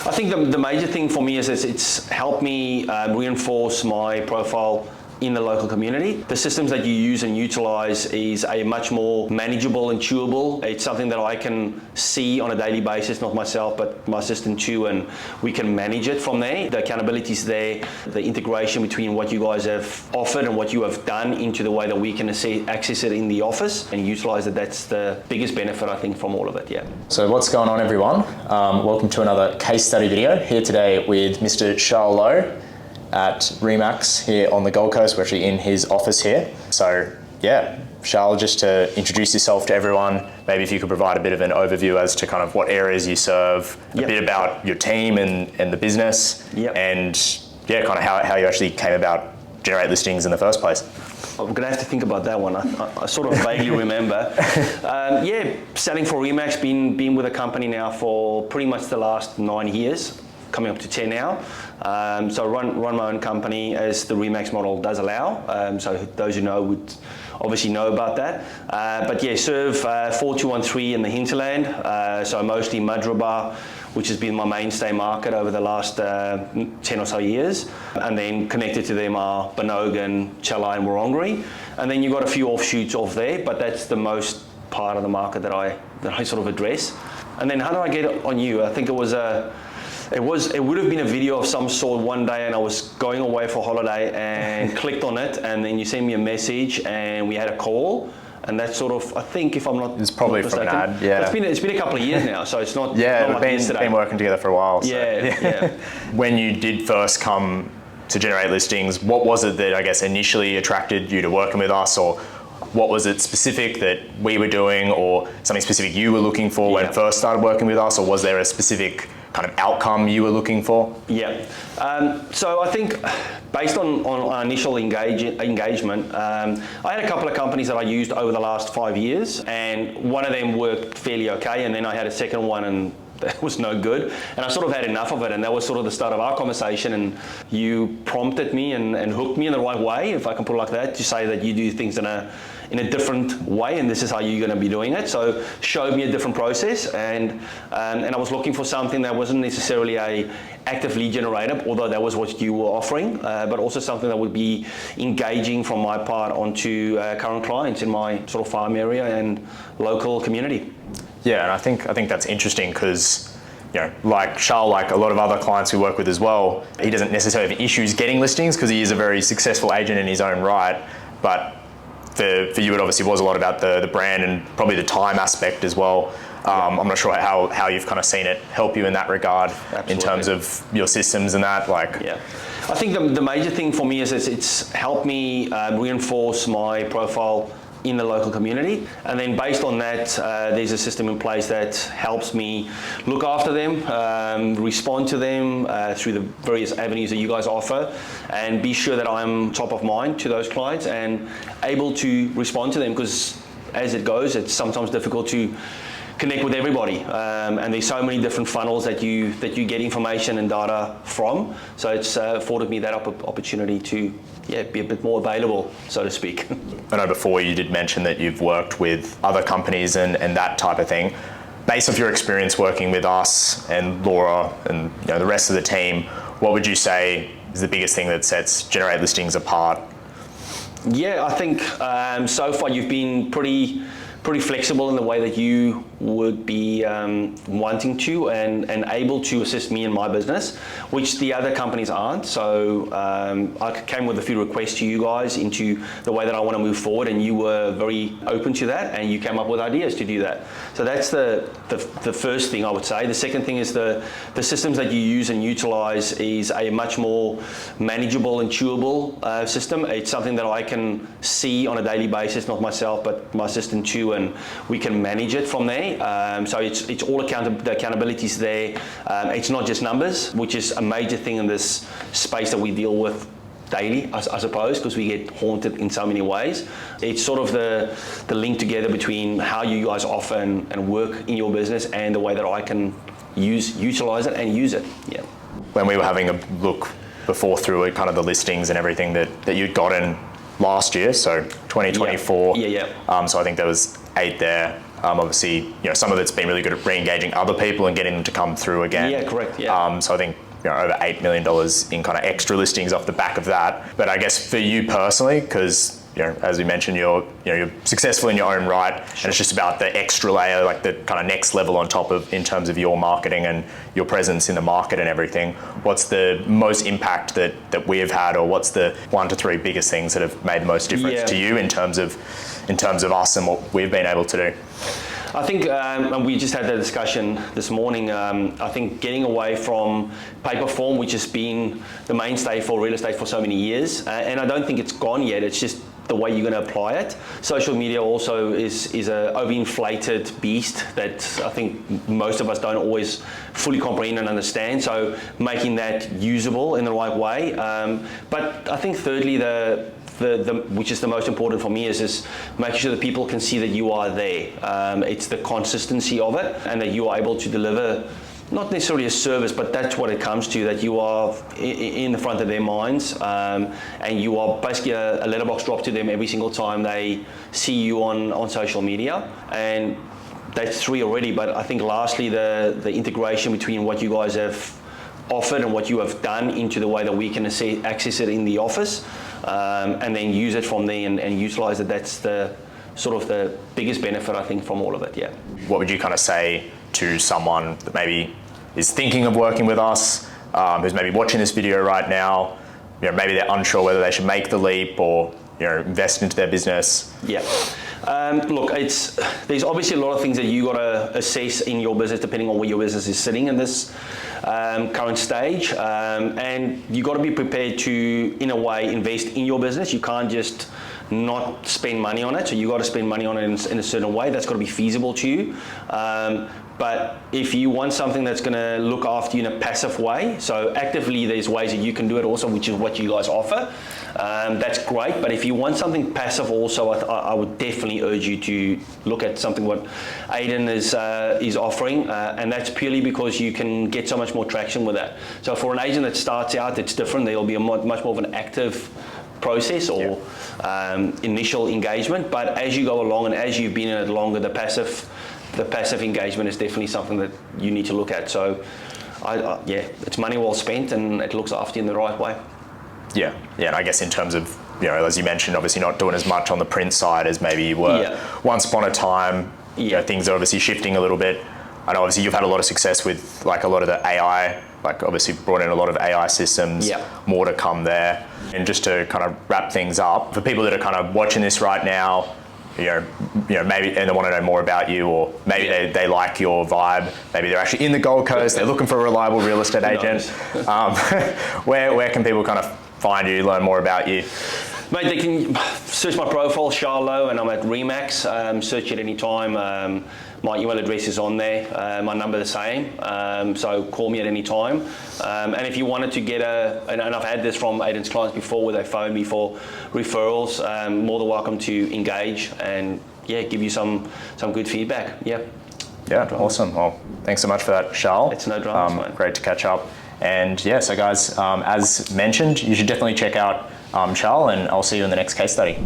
I think the major thing for me is it's helped me reinforce my profile in the local community. The systems that you use and utilize is a much more manageable and chewable. It's something that I can see on a daily basis, not myself, but my assistant too, and we can manage it from there. The accountability is there, the integration between what you guys have offered and what you have done into the way that we can access it in the office and utilize it. That's the biggest benefit, I think, from all of it, yeah. So what's going on, everyone? Welcome to another case study video. Here today with Mr. Charl Louw at Remax here on the Gold Coast. We're actually in his office here. So yeah, Charl, just to introduce yourself to everyone, maybe if you could provide a bit of an overview as to kind of what areas you serve, a bit about your team and the business, and yeah, kind of how you actually came about Generatle Listings in the first place. I'm gonna have to think about that one. I sort of vaguely remember. Yeah, selling for Remax, been with the company now for pretty much the last 9 years, coming up to 10 now. So run my own company as the Remax model does allow. So those who know would obviously know about that. But yeah, serve 4213 in the hinterland. So mostly Madraba, which has been my mainstay market over the last 10 or so years. And then connected to them are Banogan, Chalai and Wurundjeri. And then you've got a few offshoots off there, but that's the most part of the market that I sort of address. And then how do I get it on you? I think it would have been a video of some sort one day, and I was going away for holiday and clicked on it, and then you sent me a message and we had a call, and that's sort of, I think, if I'm not It's probably from an ad, yeah. It's been a couple of years now, so it's not yeah, not we've been working together for a while. So. Yeah. When you did first come to Generatle Listings, what was it that I guess initially attracted you to working with us, or what was it specific that we were doing, or something specific you were looking for when first started working with us, or was there a specific kind of outcome you were looking for? Yeah, so I think based on our initial engagement, I had a couple of companies that I used over the last 5 years, and one of them worked fairly okay, and then I had a second one and that was no good, and I sort of had enough of it, and that was sort of the start of our conversation, and you prompted me and hooked me in the right way, if I can put it like that, to say that you do things in a different way, and this is how you're going to be doing it. So showed me a different process, and I was looking for something that wasn't necessarily a active lead generator, although that was what you were offering, but also something that would be engaging from my part onto current clients in my sort of farm area and local community. Yeah, and I think that's interesting because, you know, like Charl, like a lot of other clients we work with as well, he doesn't necessarily have issues getting listings because he is a very successful agent in his own right, but for you, it obviously was a lot about the brand and probably the time aspect as well. I'm not sure how you've kind of seen it help you in that regard. Absolutely. In terms of your systems and that. Yeah, I think the major thing for me is it's helped me reinforce my profile in the local community, and then based on that, there's a system in place that helps me look after them, respond to them through the various avenues that you guys offer, and be sure that I'm top of mind to those clients and able to respond to them, because as it goes, it's sometimes difficult to connect with everybody, and there's so many different funnels that you get information and data from, so it's afforded me that opportunity to be a bit more available, so to speak. I know before you did mention that you've worked with other companies and that type of thing. Based off your experience working with us and Laura and the rest of the team, what would you say is the biggest thing that sets Generatle Listings apart? Yeah, I think so far you've been pretty flexible in the way that you would be wanting to and able to assist me in my business, which the other companies aren't. So I came with a few requests to you guys into the way that I want to move forward, and you were very open to that, and you came up with ideas to do that. So that's the first thing I would say. The second thing is the systems that you use and utilize is a much more manageable and chewable system. It's something that I can see on a daily basis, not myself, but my assistant too, and we can manage it from there. So it's all the accountability is there. It's not just numbers, which is a major thing in this space that we deal with daily, I suppose, because we get haunted in so many ways. It's sort of the link together between how you guys offer and work in your business and the way that I can utilize it and use it. Yeah. When we were having a look before through it, kind of the listings and everything that you'd gotten last year, so 2024. Yeah. So I think there was 8 there. Obviously, some of it's been really good at re-engaging other people and getting them to come through again. Yeah, correct. Yeah. So I think over $8 million in kind of extra listings off the back of that. But I guess for you personally, because as we mentioned, you're successful in your own right, and it's just about the extra layer, like the kind of next level on top of in terms of your marketing and your presence in the market and everything. What's the most impact that we have had, or what's the 1 to 3 biggest things that have made the most difference to you in terms of us and what we've been able to do? I think, and we just had that discussion this morning, I think getting away from paper form, which has been the mainstay for real estate for so many years, and I don't think it's gone yet, it's just the way you're going to apply it. Social media also is a overinflated beast that I think most of us don't always fully comprehend and understand, so making that usable in the right way. But I think thirdly, which is the most important for me, is making sure that people can see that you are there. It's the consistency of it, and that you are able to deliver not necessarily a service, but that's what it comes to, that you are in the front of their minds, and you are basically a letterbox drop to them every single time they see you on social media. And that's 3 already, but I think lastly, the integration between what you guys have offered and what you have done into the way that we can access it in the office, and then use it from there and utilize it. That's the sort of the biggest benefit, I think, from all of it. Yeah. What would you kind of say to someone that maybe is thinking of working with us, who's maybe watching this video right now? Maybe they're unsure whether they should make the leap or invest into their business. Yeah. Look, there's obviously a lot of things that you got to assess in your business depending on where your business is sitting in this current stage, and you got to be prepared to, in a way, invest in your business. You can't just not spend money on it, so you got to spend money on it in a certain way. That's got to be feasible to you. But if you want something that's going to look after you in a passive way, so actively there's ways that you can do it also, which is what you guys offer. That's great, but if you want something passive also, I would definitely urge you to look at something what Aidan is offering, and that's purely because you can get so much more traction with that. So for an agent that starts out, it's different. There'll be much more of an active process or initial engagement, but as you go along and as you've been in it longer, the passive engagement is definitely something that you need to look at. So it's money well spent, and it looks after you in the right way. Yeah, and I guess in terms of, as you mentioned, obviously not doing as much on the print side as maybe you were once upon a time. Things are obviously shifting a little bit. I know obviously you've had a lot of success with like a lot of the AI, like obviously brought in a lot of AI systems, more to come there. And just to kind of wrap things up, for people that are kind of watching this right now, maybe, and they want to know more about you, or maybe they like your vibe, maybe they're actually in the Gold Coast, they're looking for a reliable real estate agent. Where can people kind of find you, learn more about you? Mate, they can search my profile, Charl Louw, and I'm at Remax. Search at any time. My email address is on there. My number the same. So call me at any time. And if you wanted to get and I've had this from Aidan's clients before, where they phone me for referrals, more than welcome to engage and give you some good feedback. Yeah, awesome. Well, thanks so much for that, Charl. It's no dramas, mate. Great to catch up. And so guys, as mentioned, you should definitely check out Charl, and I'll see you in the next case study.